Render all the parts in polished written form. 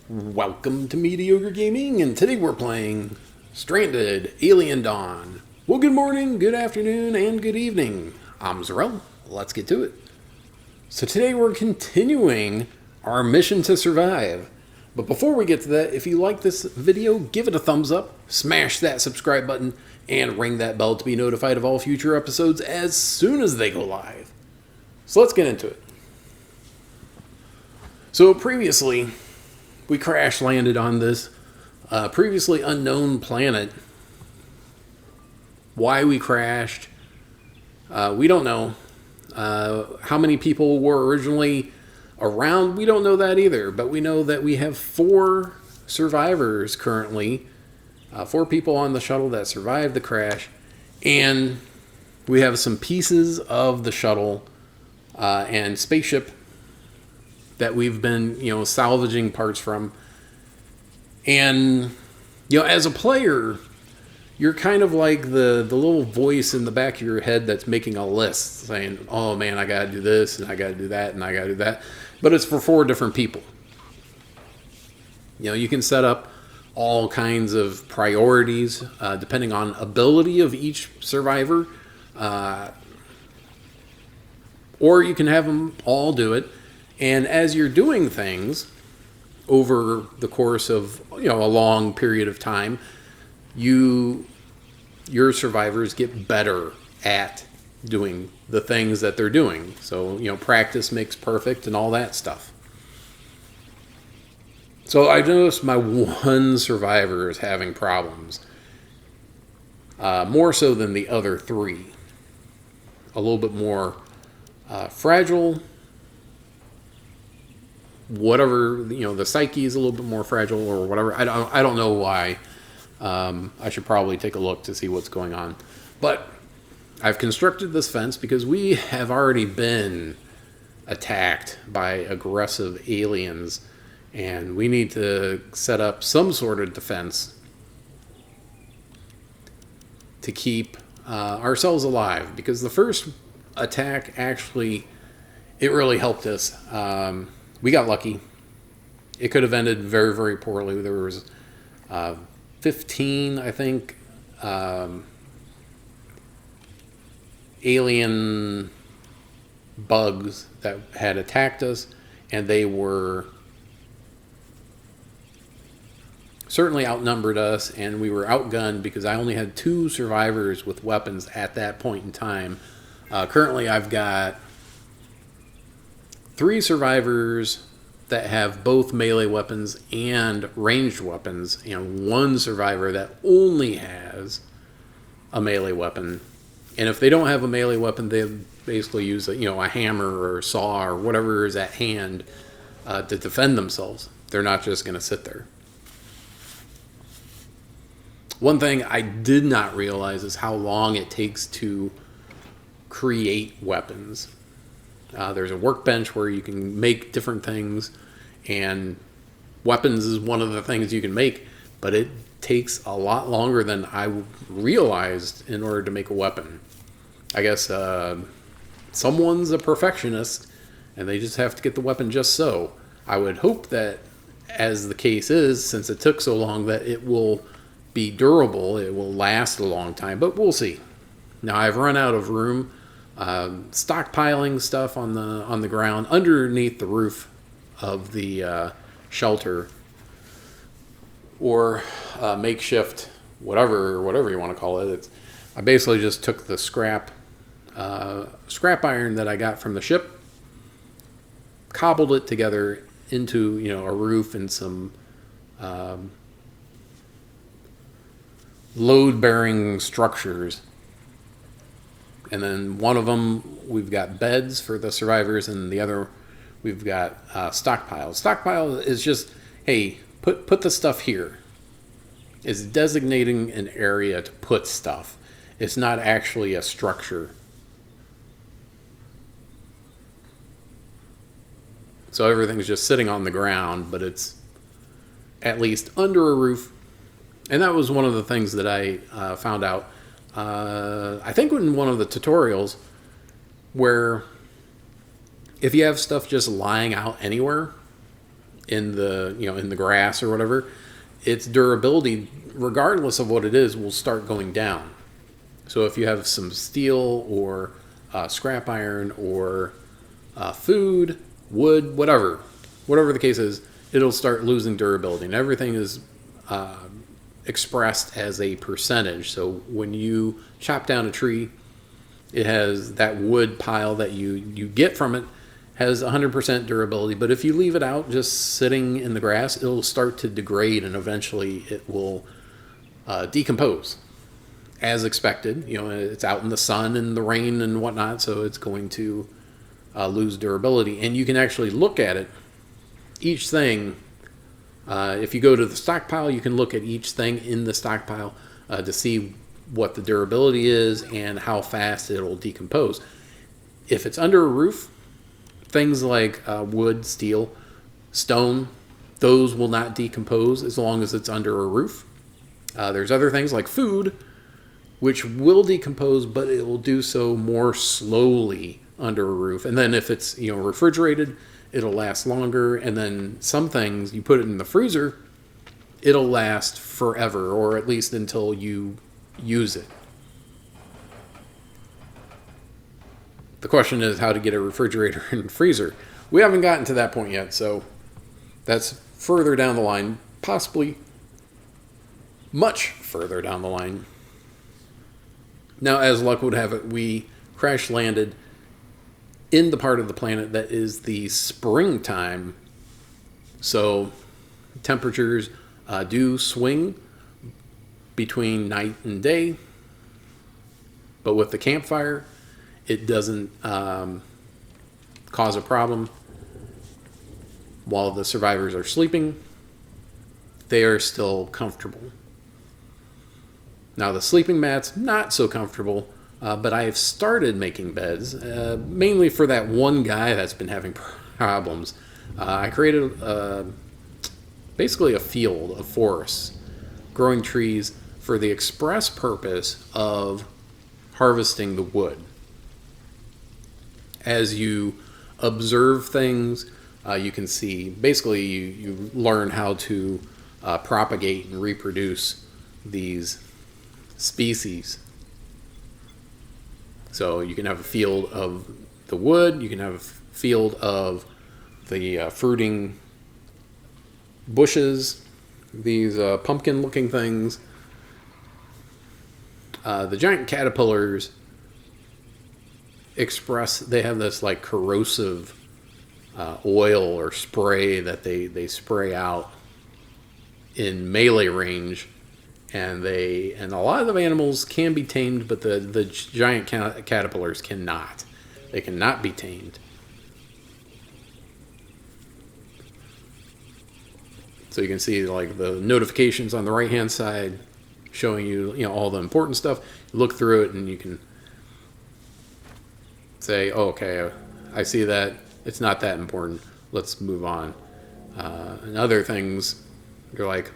Welcome to Mediocre Gaming, and today we're playing Stranded: Alien Dawn. Well, good morning, good afternoon, and good evening. I'm Zarel. Let's get to it. So today we're continuing our mission to survive. But before we get to that, if you like this video, give it a thumbs up, smash that subscribe button, and ring that bell to be notified of all future episodes as soon as they go live. So let's get into it. So previously, we crash landed on this previously unknown planet. Why we crashed, we don't know. How many people were originally around, we don't know that either. But we know that we have 4 survivors currently. 4 people on the shuttle that survived the crash. And we have some pieces of the shuttle and spaceship that we've been, salvaging parts from. And, as a player, you're kind of like the little voice in the back of your head that's making a list saying, oh man, I gotta do this, and I gotta do that, and I gotta do that. But it's for 4 different people. You can set up all kinds of priorities depending on ability of each survivor. Or you can have them all do it. And as you're doing things over the course of a long period of time, your survivors get better at doing the things that they're doing. So practice makes perfect and all that stuff. So I noticed my one survivor is having problems, more so than the other 3. A little bit more fragile. Whatever, the psyche is a little bit more fragile or whatever. I don't know why. I should probably take a look to see what's going on. But I've constructed this fence because we have already been attacked by aggressive aliens, and we need to set up some sort of defense to keep ourselves alive. Because the first attack, actually, it really helped us. We got lucky. It could have ended very, very poorly. There was 15, I think, alien bugs that had attacked us, and they were certainly outnumbered us, and we were outgunned because I only had 2 survivors with weapons at that point in time. Currently, I've got 3 survivors that have both melee weapons and ranged weapons, and 1 survivor that only has a melee weapon. And if they don't have a melee weapon, they basically use a hammer or a saw or whatever is at hand to defend themselves. They're not just going to sit there. One thing I did not realize is how long it takes to create weapons. There's a workbench where you can make different things, and weapons is one of the things you can make, but it takes a lot longer than I realized in order to make a weapon. I guess someone's a perfectionist, and they just have to get the weapon just so. I would hope that, as the case is, since it took so long, that it will be durable, it will last a long time, but we'll see. Now, I've run out of room. Stockpiling stuff on the ground underneath the roof of the shelter, or makeshift whatever you want to call it. I basically just took the scrap iron that I got from the ship, cobbled it together into a roof and some load-bearing structures. And then one of them, we've got beds for the survivors, and the other, we've got stockpiles. Stockpile is just, hey, put the stuff here. It's designating an area to put stuff. It's not actually a structure. So everything's just sitting on the ground, but it's at least under a roof. And that was one of the things that I found out. I think in one of the tutorials, where if you have stuff just lying out anywhere, in the in the grass or whatever, its durability, regardless of what it is, will start going down. So if you have some steel or scrap iron or food, wood, whatever the case is, it'll start losing durability, and everything is expressed as a percentage. So when you chop down a tree, it has that wood pile that you get from it has 100% durability, but if you leave it out just sitting in the grass, it'll start to degrade, and eventually it will decompose as expected. It's out in the sun and the rain and whatnot, so it's going to lose durability. And you can actually look at it, each thing. If you go to the stockpile, you can look at each thing in the stockpile to see what the durability is and how fast it'll decompose. If it's under a roof, things like wood, steel, stone, those will not decompose as long as it's under a roof. There's other things like food, which will decompose, but it will do so more slowly under a roof. And then if it's refrigerated, it'll last longer. And then some things, you put it in the freezer, it'll last forever, or at least until you use it. The question is how to get a refrigerator and freezer. We haven't gotten to that point yet, so that's further down the line, possibly much further down the line. Now, as luck would have it, we crash landed in the part of the planet that is the springtime. So temperatures do swing between night and day, but with the campfire, it doesn't cause a problem. While the survivors are sleeping, they are still comfortable. Now the sleeping mat's not so comfortable, but I have started making beds, mainly for that one guy that's been having problems. I created basically a field of forests, growing trees for the express purpose of harvesting the wood. As you observe things, you can see, basically you learn how to propagate and reproduce these species. So you can have a field of the wood, you can have a field of the fruiting bushes, these pumpkin looking things. The giant caterpillars they have this like corrosive oil or spray that they spray out in melee range, and a lot of the animals can be tamed, but the giant caterpillars cannot. They cannot be tamed. So you can see like the notifications on the right hand side showing you all the important stuff. You look through it and you can say, oh, okay, I see that. It's not that important. Let's move on. And other things, you're like,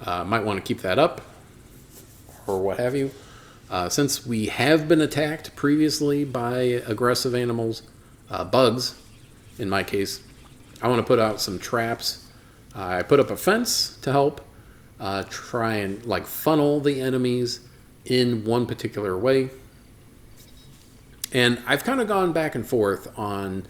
might want to keep that up or what have you. Since we have been attacked previously by aggressive animals, bugs, in my case, I want to put out some traps. I put up a fence to help try and like funnel the enemies in one particular way. And I've kind of gone back and forth on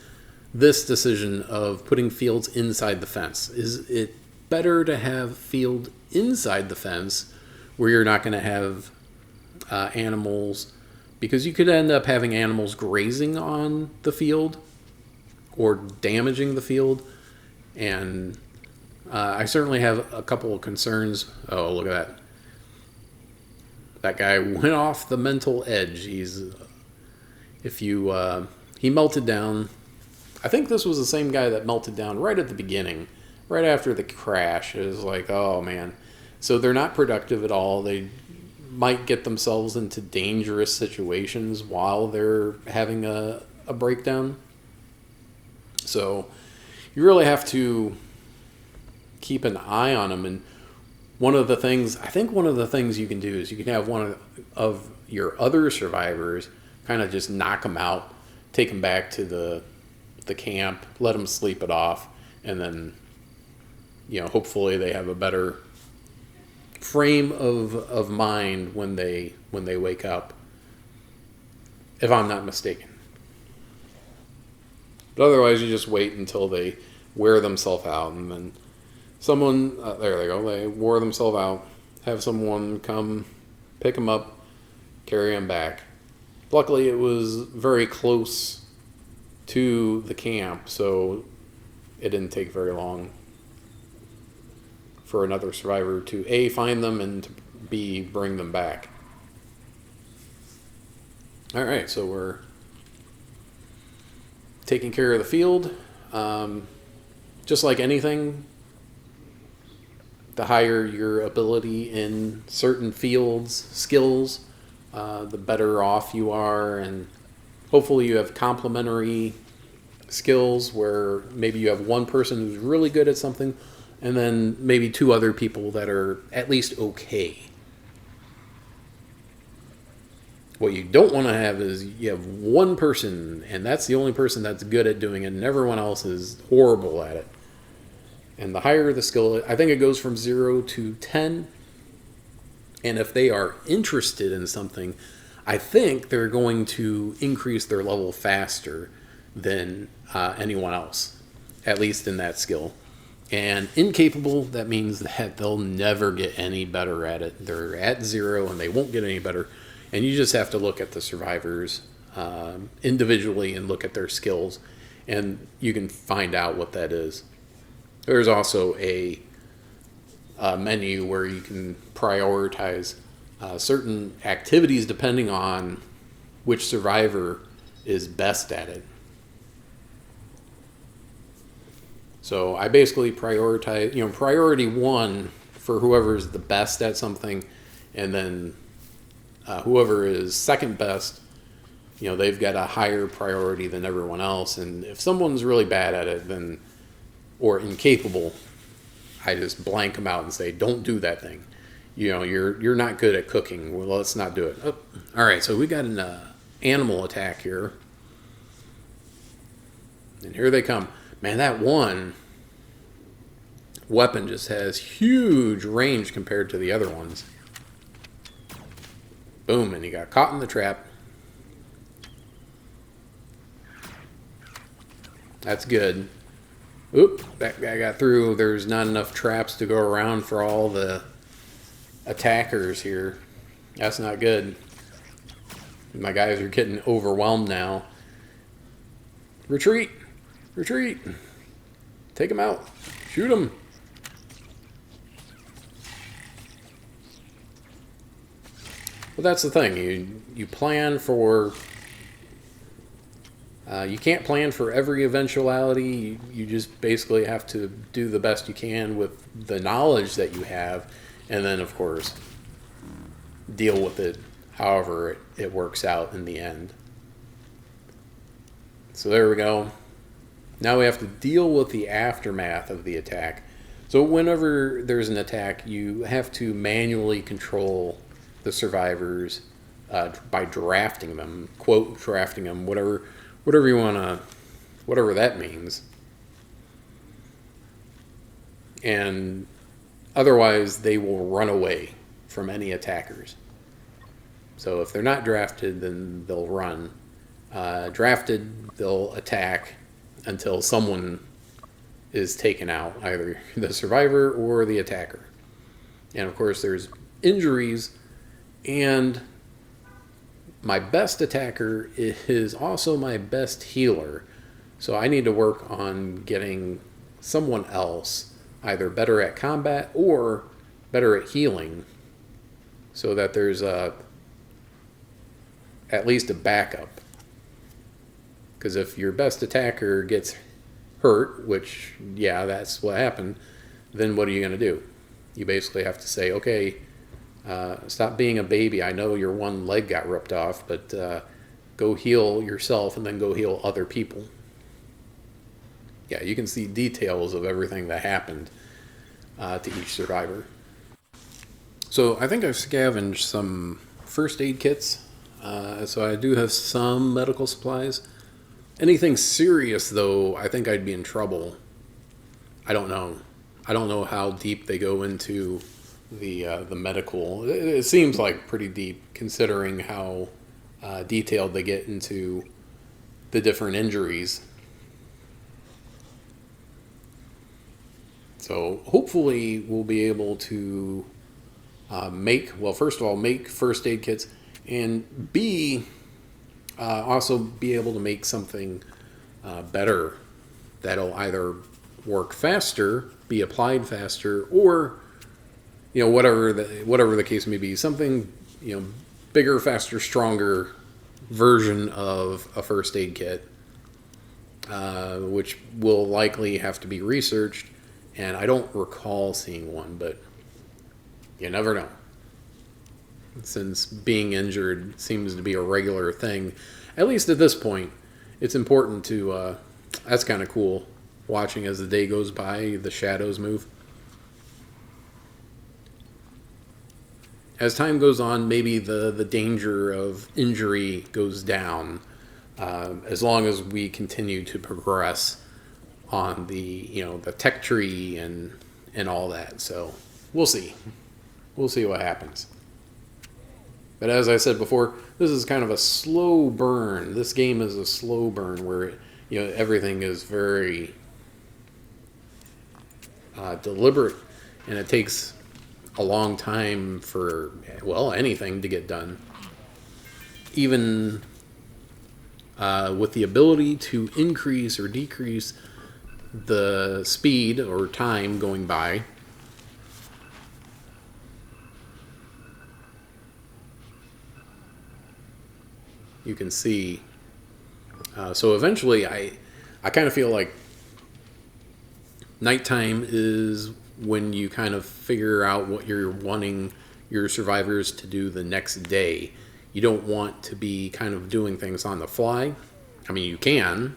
this decision of putting fields inside the fence. Is it better to have field inside the fence where you're not going to have animals, because you could end up having animals grazing on the field or damaging the field? And I certainly have a couple of concerns. Oh, look at that. That guy went off the mental edge. He melted down. I think this was the same guy that melted down right at the beginning, right after the crash. It was like, oh man. So they're not productive at all. They might get themselves into dangerous situations while they're having a breakdown. So you really have to keep an eye on them. And one of the things you can do is you can have one of your other survivors kind of just knock them out, take them back to the the camp, let them sleep it off, and then, hopefully they have a better frame of mind when they wake up, if I'm not mistaken. But otherwise, you just wait until they wear themselves out, and then someone, there they go, they wore themselves out, have someone come pick them up, carry them back. Luckily, it was very close to the camp, so it didn't take very long for another survivor to A, find them, and to B, bring them back. Alright, so we're taking care of the field. Just like anything, the higher your ability in certain fields, skills, the better off you are, and hopefully you have complementary skills where maybe you have one person who's really good at something and then maybe two other people that are at least okay. What you don't want to have is you have one person and that's the only person that's good at doing it and everyone else is horrible at it. And the higher the skill, I think it goes from 0 to 10. And if they are interested in something, I think they're going to increase their level faster than anyone else, at least in that skill. And incapable, that means that they'll never get any better at it. They're at 0 and they won't get any better. And you just have to look at the survivors individually and look at their skills, and you can find out what that is. There's also a menu where you can prioritize certain activities depending on which survivor is best at it. So I basically prioritize, priority 1 for whoever's the best at something, and then whoever is second best, they've got a higher priority than everyone else. And if someone's really bad at it, then, or incapable, I just blank them out and say, don't do that thing. You're not good at cooking. Well, let's not do it. Oh, all right, so we got an animal attack here. And here they come. Man, that one weapon just has huge range compared to the other ones. Boom, and he got caught in the trap. That's good. Oop, that guy got through. There's not enough traps to go around for all the attackers here. That's not good. My guys are getting overwhelmed now. Retreat! Retreat! Take him out. Shoot him. Well, that's the thing. You plan for... you can't plan for every eventuality. You just basically have to do the best you can with the knowledge that you have. And then, of course, deal with it however it works out in the end. So there we go. Now we have to deal with the aftermath of the attack. So whenever there's an attack, you have to manually control the survivors by drafting them, quote, drafting them, whatever you want to, whatever that means. And otherwise, they will run away from any attackers. So if they're not drafted, then they'll run. Drafted, they'll attack until someone is taken out, either the survivor or the attacker. And of course, there's injuries, and my best attacker is also my best healer. So I need to work on getting someone else either better at combat or better at healing, so that there's at least a backup. Because if your best attacker gets hurt, which, yeah, that's what happened, then what are you going to do? You basically have to say, okay, stop being a baby. I know your one leg got ripped off, but go heal yourself and then go heal other people. Yeah, you can see details of everything that happened to each survivor. So I think I've scavenged some first aid kits. So I do have some medical supplies. Anything serious, though, I think I'd be in trouble. I don't know. I don't know how deep they go into the medical. It seems like pretty deep, considering how detailed they get into the different injuries. So hopefully we'll be able to first of all, make first aid kits, and B, also be able to make something better that'll either work faster, be applied faster, or whatever the case may be, something bigger, faster, stronger version of a first aid kit, which will likely have to be researched. And I don't recall seeing one, but you never know. Since being injured seems to be a regular thing, at least at this point, it's important to. That's kind of cool, watching as the day goes by, the shadows move. As time goes on, maybe the danger of injury goes down, as long as we continue to progress on the tech tree and all that. So we'll see. We'll see what happens. But as I said before, this is kind of a slow burn. This game is a slow burn where everything is very deliberate, and it takes a long time for anything to get done. Even with the ability to increase or decrease the speed or time going by. You can see. So eventually, I kind of feel like nighttime is when you kind of figure out what you're wanting your survivors to do the next day. You don't want to be kind of doing things on the fly. I mean, you can,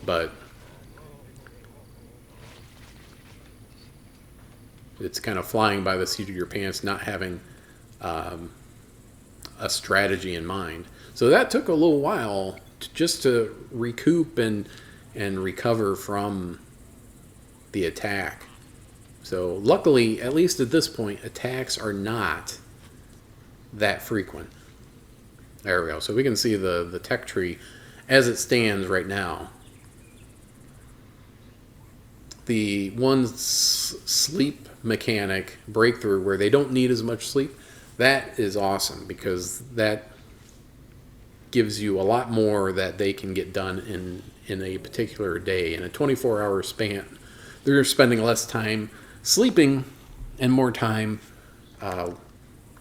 but it's kind of flying by the seat of your pants, not having a strategy in mind. So that took a little while just to recoup and recover from the attack. So luckily, at least at this point, attacks are not that frequent. There we go. So we can see the tech tree as it stands right now. The one sleep mechanic breakthrough where they don't need as much sleep, that is awesome, because that gives you a lot more that they can get done in a particular day. In a 24-hour span, they're spending less time sleeping and more time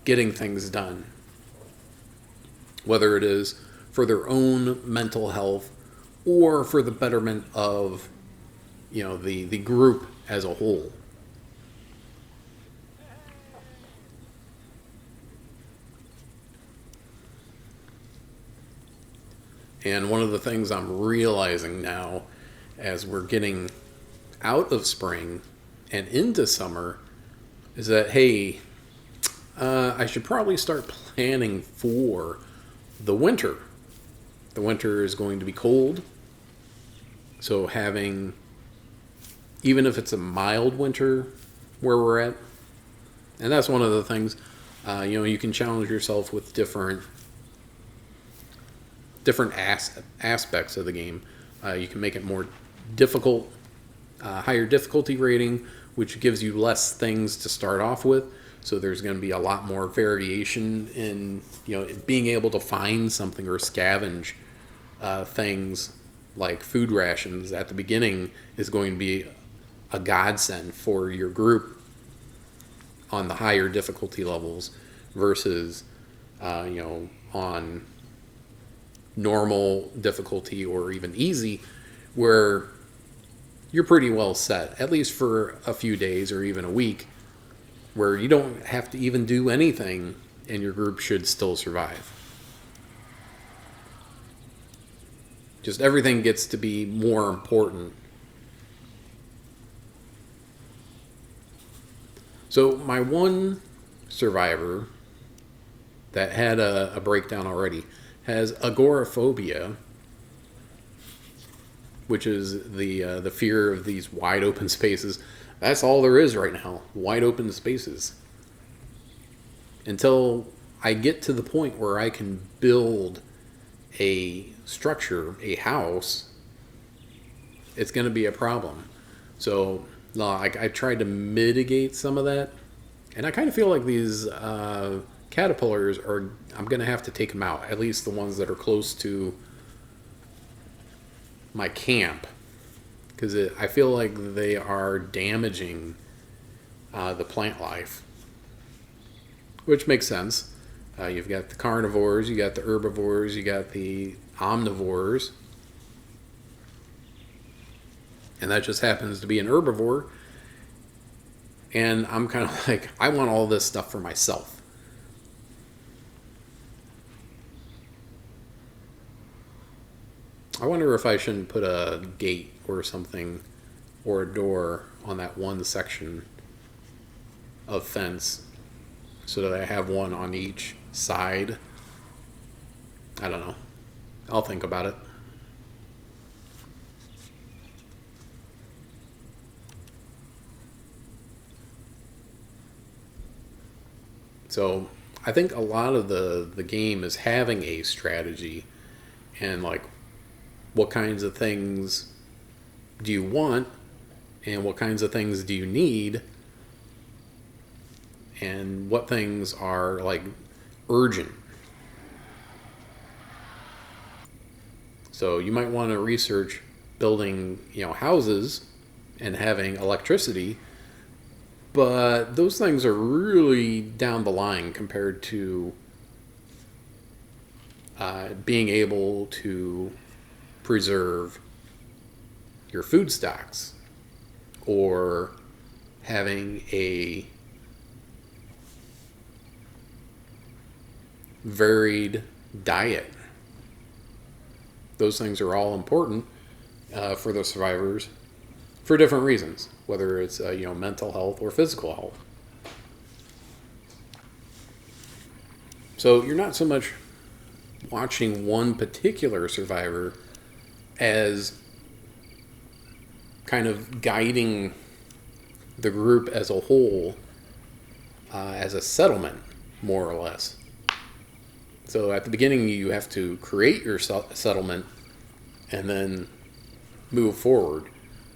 getting things done. Whether it is for their own mental health or for the betterment of the group as a whole. And one of the things I'm realizing now, as we're getting out of spring and into summer, is that, hey, I should probably start planning for the winter. The winter is going to be cold. So having, even if it's a mild winter where we're at, and that's one of the things, you can challenge yourself with different aspects of the game. You can make it more difficult, higher difficulty rating, which gives you less things to start off with. So there's going to be a lot more variation in being able to find something or scavenge things like food rations at the beginning is going to be a godsend for your group on the higher difficulty levels versus on normal difficulty or even easy, where you're pretty well set, at least for a few days or even a week, where you don't have to even do anything and your group should still survive. Just everything gets to be more important. So my one survivor that had a breakdown already has agoraphobia, which is the fear of these wide open spaces. That's all there is right now, wide open spaces. Until I get to the point where I can build a structure, a house, it's going to be a problem. So I tried to mitigate some of that, and I kind of feel like these caterpillars are. I'm going to have to take them out, at least the ones that are close to my camp, because I feel like they are damaging the plant life, which makes sense. You've got the carnivores, you got the herbivores, you got the omnivores, and that just happens to be an herbivore. And I'm kind of like, I want all this stuff for myself. I wonder if I shouldn't put a gate or something or a door on that one section of fence so that I have one on each side. I don't know. I'll think about it. So I think a lot of the game is having a strategy and like what kinds of things do you want and what kinds of things do you need and what things are like urgent. So you might want to research building, houses and having electricity, but those things are really down the line compared to being able to preserve your food stocks or having a varied diet. Those things are all important for the survivors for different reasons, whether it's mental health or physical health. So you're not so much watching one particular survivor as kind of guiding the group as a whole as a settlement, more or less. So at the beginning, you have to create your settlement and then move forward.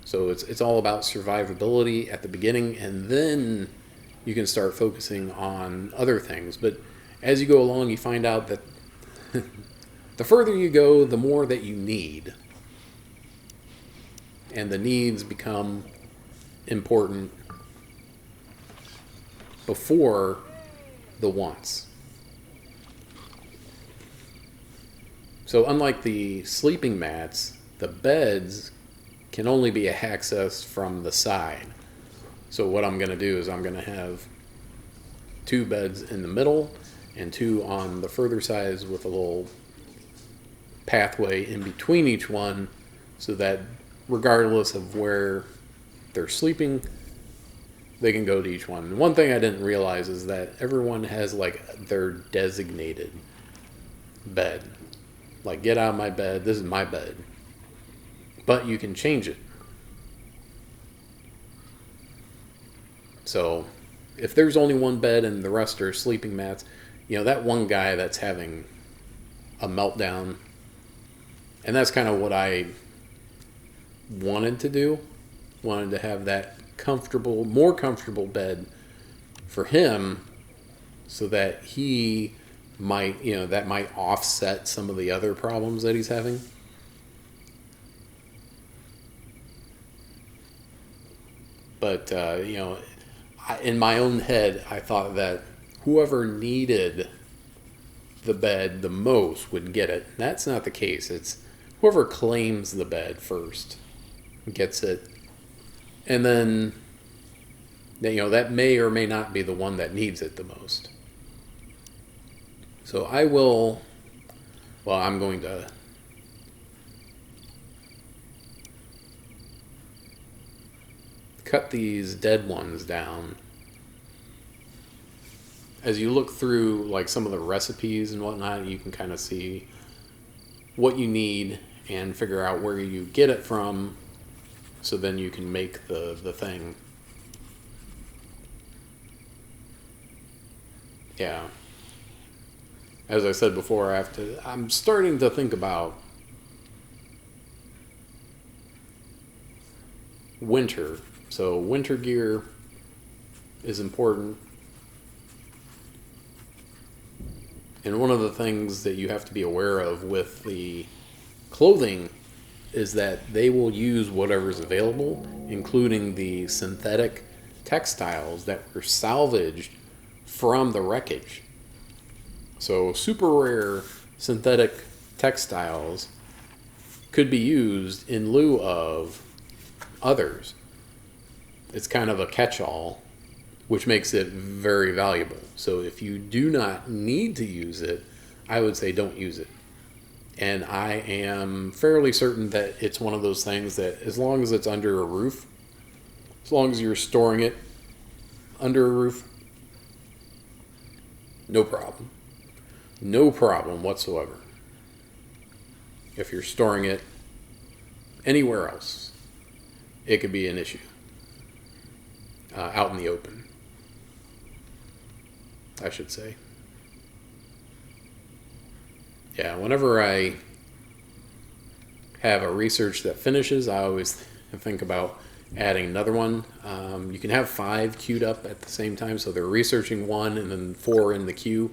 So it's all about survivability at the beginning, and then you can start focusing on other things. But as you go along, you find out that the further you go, the more that you need. And the needs become important before the wants. So unlike the sleeping mats, the beds can only be accessed from the side. So what I'm going to do is I'm going to have 2 beds in the middle and 2 on the further sides with a little pathway in between each one so that regardless of where they're sleeping, they can go to each one. And one thing I didn't realize is that everyone has like their designated bed. Like, get out of my bed, this is my bed. But you can change it. So if there's only one bed and the rest are sleeping mats, that one guy that's having a meltdown, and that's kind of what I wanted to do. Wanted to have that more comfortable bed for him so that he might, that might offset some of the other problems that he's having. But, in my own head, I thought that whoever needed the bed the most would get it. That's not the case. It's whoever claims the bed first gets it. And then, that may or may not be the one that needs it the most. So I'm going to cut these dead ones down. As you look through like some of the recipes and whatnot, you can kind of see what you need and figure out where you get it from, so then you can make the thing. Yeah. As I said before, I'm starting to think about winter. So winter gear is important. And one of the things that you have to be aware of with the clothing is that they will use whatever's available, including the synthetic textiles that were salvaged from the wreckage. So super rare synthetic textiles could be used in lieu of others. It's kind of a catch-all, which makes it very valuable. So if you do not need to use it, I would say don't use it. And I am fairly certain that it's one of those things that as long as it's under a roof, as long as you're storing it under a roof, no problem. No problem whatsoever. If you're storing it anywhere else, it could be an issue. Out in the open, I should say. Yeah, whenever I have a research that finishes, I always think about adding another one. You can have 5 queued up at the same time, so they're researching one and then 4 in the queue.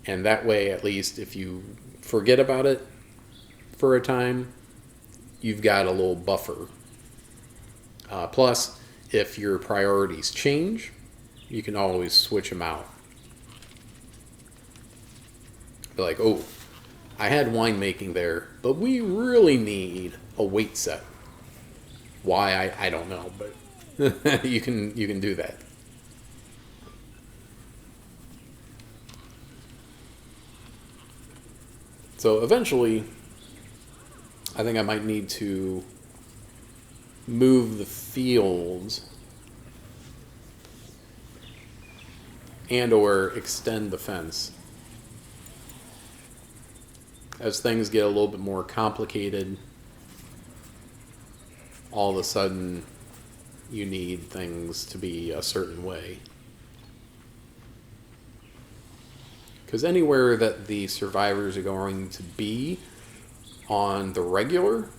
And that way, at least, if you forget about it for a time, you've got a little buffer. Plus, if your priorities change, you can always switch them out. Be like, oh, I had winemaking there, but we really need a weight set. Why, I don't know, but you can do that. So eventually, I think I might need to move the fields and or extend the fence. As things get a little bit more complicated, all of a sudden you need things to be a certain way. Because anywhere that the survivors are going to be on the regular,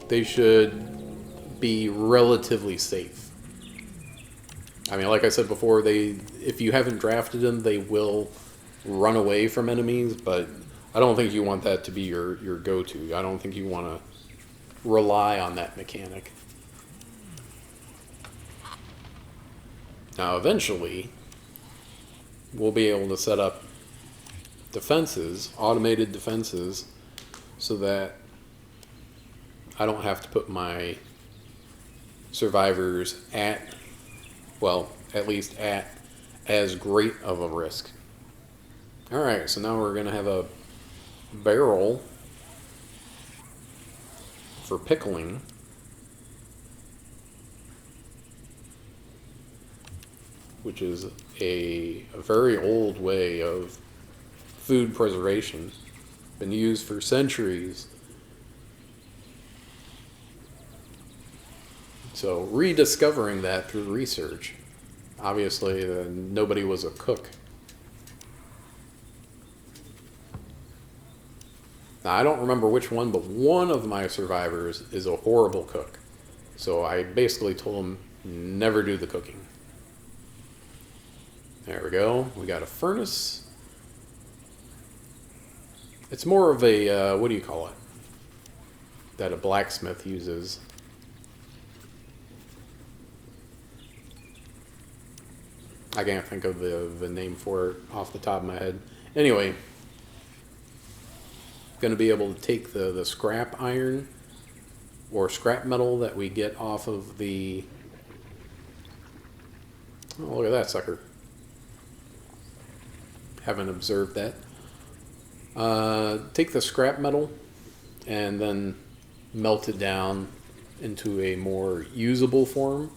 they should be relatively safe. I mean, like I said before, if you haven't drafted them, they will run away from enemies, but I don't think you want that to be your go-to. I don't think you want to rely on that mechanic. Now, eventually, we'll be able to set up defenses, automated defenses, so that I don't have to put my survivors at least at as great of a risk. Alright, so now we're going to have a barrel for pickling. Which is a very old way of food preservation. Been used for centuries. So rediscovering that through research. Obviously, nobody was a cook. Now, I don't remember which one, but one of my survivors is a horrible cook. So I basically told him, never do the cooking. There we go. We got a furnace. It's more of a, what do you call it? That a blacksmith uses. I can't think of the name for it off the top of my head. Anyway, going to be able to take the scrap iron or scrap metal that we get off of the... Oh, look at that sucker. Haven't observed that. Take the scrap metal and then melt it down into a more usable form.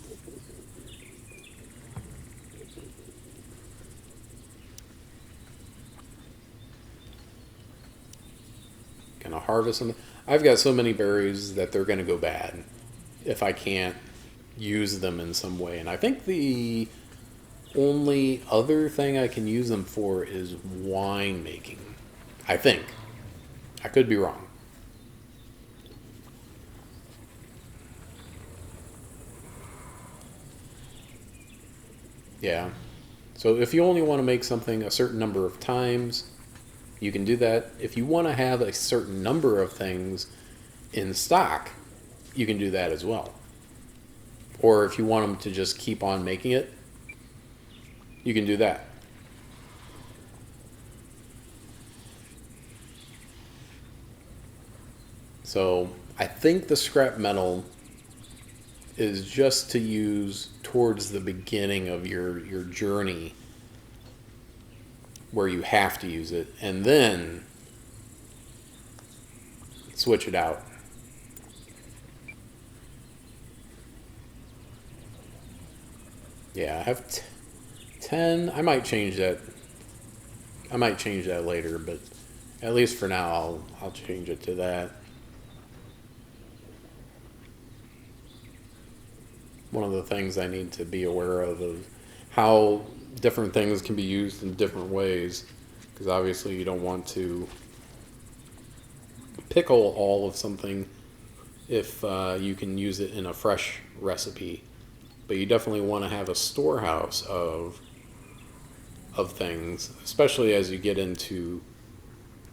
harvest them. I've got so many berries that they're going to go bad if I can't use them in some way. And I think the only other thing I can use them for is wine making. I think. I could be wrong. Yeah. So if you only want to make something a certain number of times, you can do that. If you want to have a certain number of things in stock, you can do that as well. Or if you want them to just keep on making it, you can do that. So I think the scrap metal is just to use towards the beginning of your journey where you have to use it, and then switch it out. Yeah, I have 10. I might change that. I might change that later, but at least for now, I'll change it to that. One of the things I need to be aware of is how different things can be used in different ways, because obviously you don't want to pickle all of something if you can use it in a fresh recipe, but you definitely want to have a storehouse of things, especially as you get into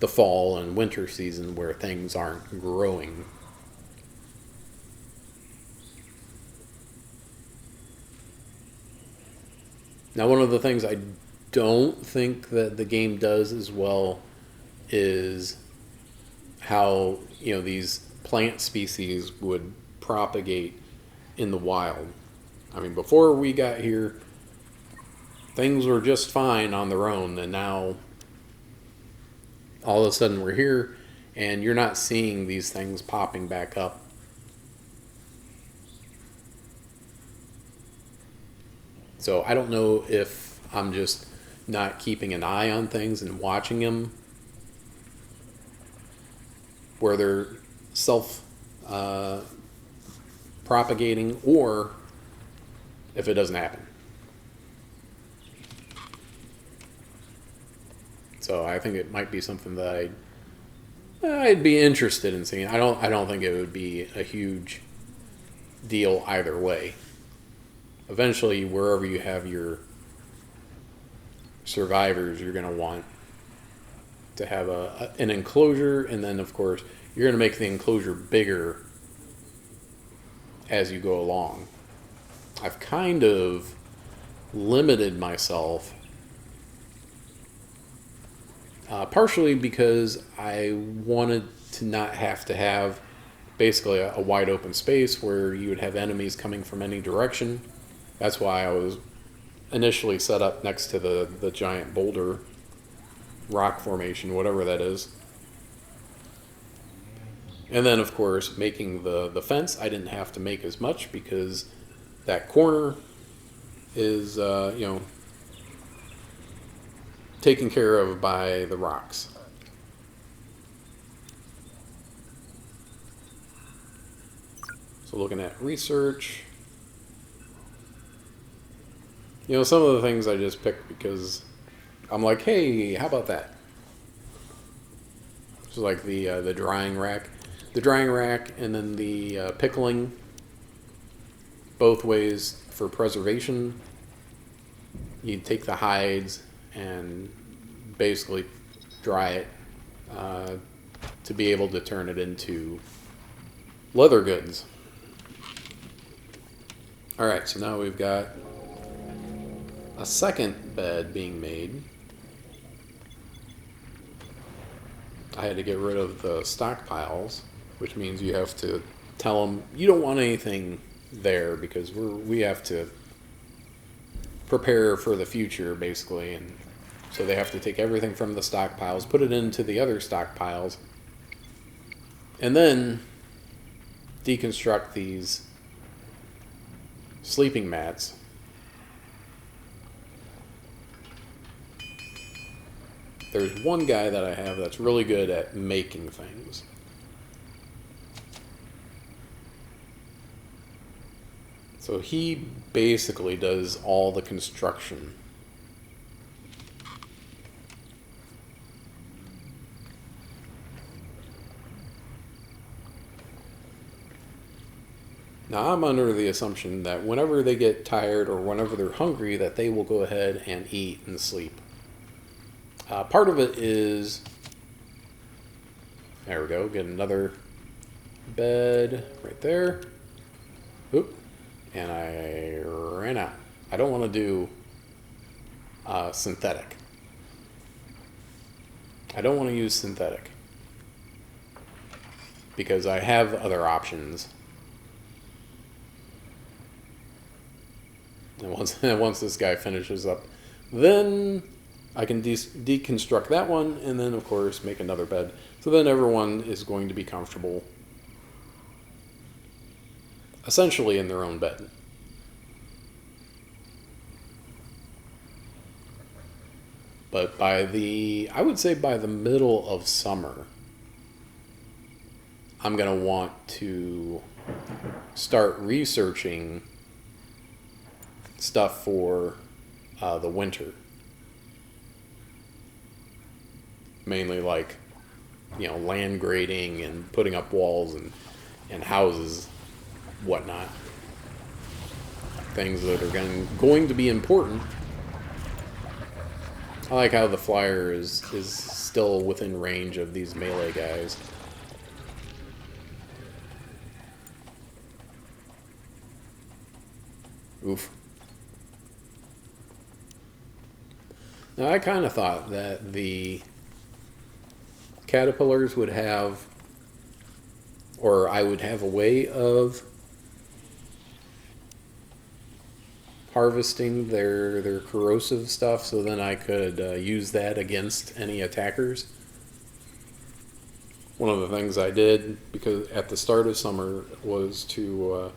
the fall and winter season where things aren't growing. Now, one of the things I don't think that the game does as well is how, these plant species would propagate in the wild. I mean, before we got here, things were just fine on their own, and now all of a sudden we're here and you're not seeing these things popping back up. So I don't know if I'm just not keeping an eye on things and watching them where they're self propagating, or if it doesn't happen. So I think it might be something that I'd be interested in seeing. I don't think it would be a huge deal either way. Eventually, wherever you have your survivors, you're going to want to have an enclosure, and then of course you're going to make the enclosure bigger as you go along. I've kind of limited myself, partially because I wanted to not have to have basically a wide open space where you would have enemies coming from any direction. That's why I was initially set up next to the giant boulder rock formation, whatever that is. And then, of course, making the fence, I didn't have to make as much because that corner is, taken care of by the rocks. So looking at research, some of the things I just picked because I'm like, hey, how about that? So like the drying rack. The drying rack and then the pickling, both ways for preservation. You take the hides and basically dry it to be able to turn it into leather goods. Alright, so now we've got a second bed being made. I had to get rid of the stockpiles, which means you have to tell them you don't want anything there because we have to prepare for the future, basically, and so they have to take everything from the stockpiles, put it into the other stockpiles, and then deconstruct these sleeping mats. There's one guy that I have that's really good at making things. So he basically does all the construction. Now I'm under the assumption that whenever they get tired or whenever they're hungry, that they will go ahead and eat and sleep. Part of it is, there we go, get another bed right there. Oop, and I ran out. I don't want to do synthetic. I don't want to use synthetic because I have other options. And once this guy finishes up, then I can deconstruct that one, and then of course make another bed. So then everyone is going to be comfortable, essentially in their own bed. But I would say by the middle of summer, I'm going to want to start researching stuff for the winter. Mainly like, land grading and putting up walls and houses, whatnot. Things that are going to be important. I like how the flyer is still within range of these melee guys. Oof. Now, I kind of thought that the caterpillars would have, or I would have a way of harvesting their corrosive stuff, so then I could use that against any attackers. One of the things I did, because at the start of summer, was to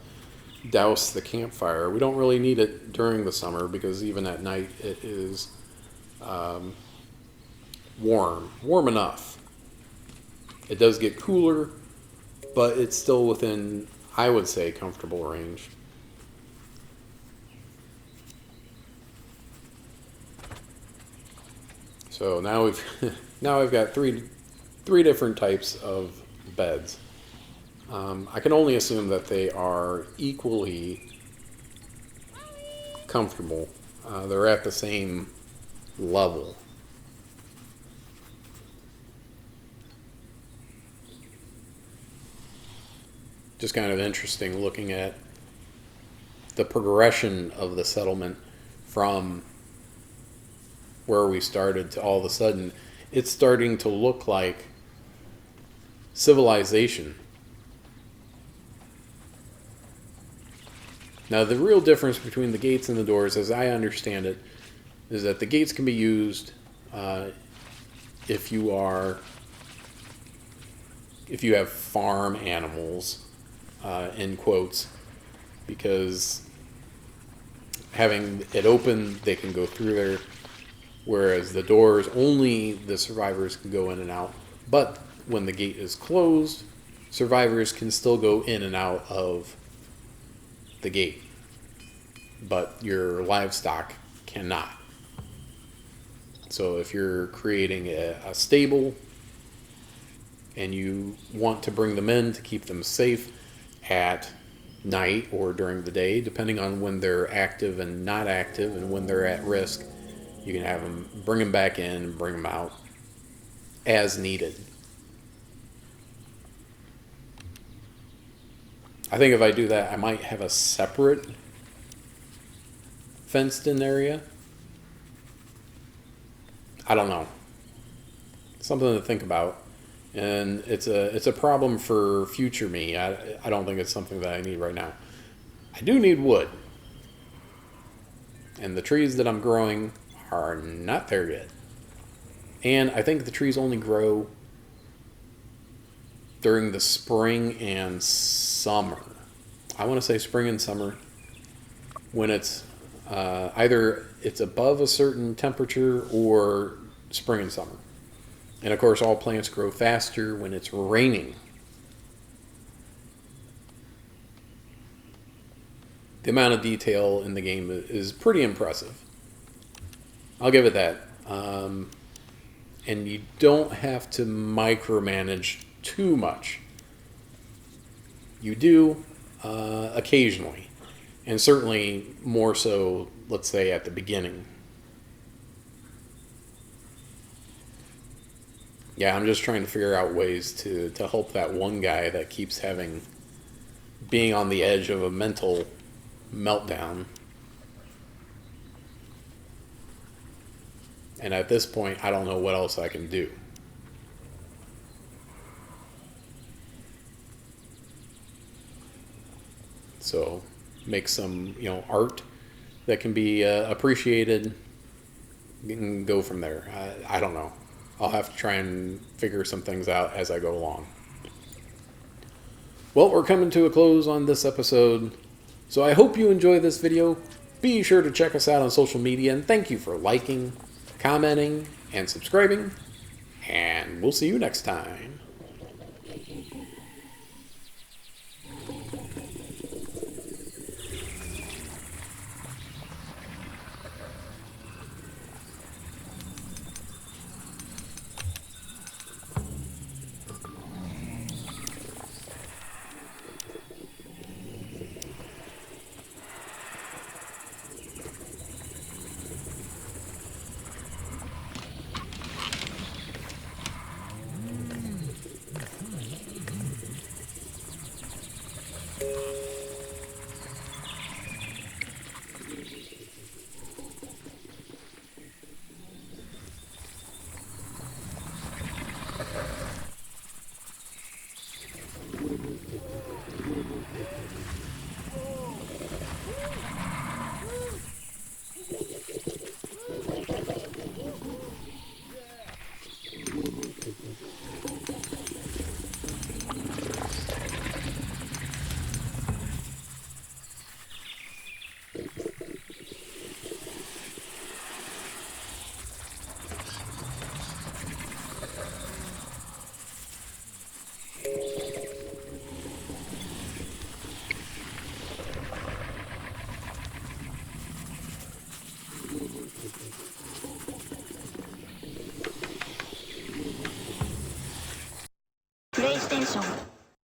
douse the campfire. We don't really need it during the summer, because even at night it is warm enough. It does get cooler, but it's still within, I would say, comfortable range. So now I've got three different types of beds. I can only assume that they are equally comfortable. They're at the same level. Just kind of interesting looking at the progression of the settlement from where we started to all of a sudden it's starting to look like civilization. Now, the real difference between the gates and the doors, as I understand it, is that the gates can be used if you have farm animals, in quotes, because having it open, they can go through there, whereas the doors, only the survivors can go in and out. But when the gate is closed, survivors can still go in and out of the gate, but your livestock cannot. So if you're creating a stable and you want to bring them in to keep them safe at night or during the day, depending on when they're active and not active and when they're at risk, you can have them, bring them back in and bring them out as needed. I think if I do that, I might have a separate fenced in area. I don't know. Something to think about. And it's a problem for future me. I don't think it's something that I need right now. I do need wood. And the trees that I'm growing are not there yet. And I think the trees only grow during the spring and summer. I want to say spring and summer, when it's either it's above a certain temperature or spring and summer. And of course, all plants grow faster when it's raining. the amount of detail in the game is pretty impressive. I'll give it that. And you don't have to micromanage too much. You do occasionally, and certainly more so, let's say, at the beginning. Yeah, I'm just trying to figure out ways to help that one guy that keeps being on the edge of a mental meltdown. And at this point, I don't know what else I can do. So make some, art that can be appreciated and go from there. I don't know. I'll have to try and figure some things out as I go along. Well, we're coming to a close on this episode, so I hope you enjoy this video. Be sure to check us out on social media, and thank you for liking, commenting, and subscribing, and we'll see you next time. PlayStation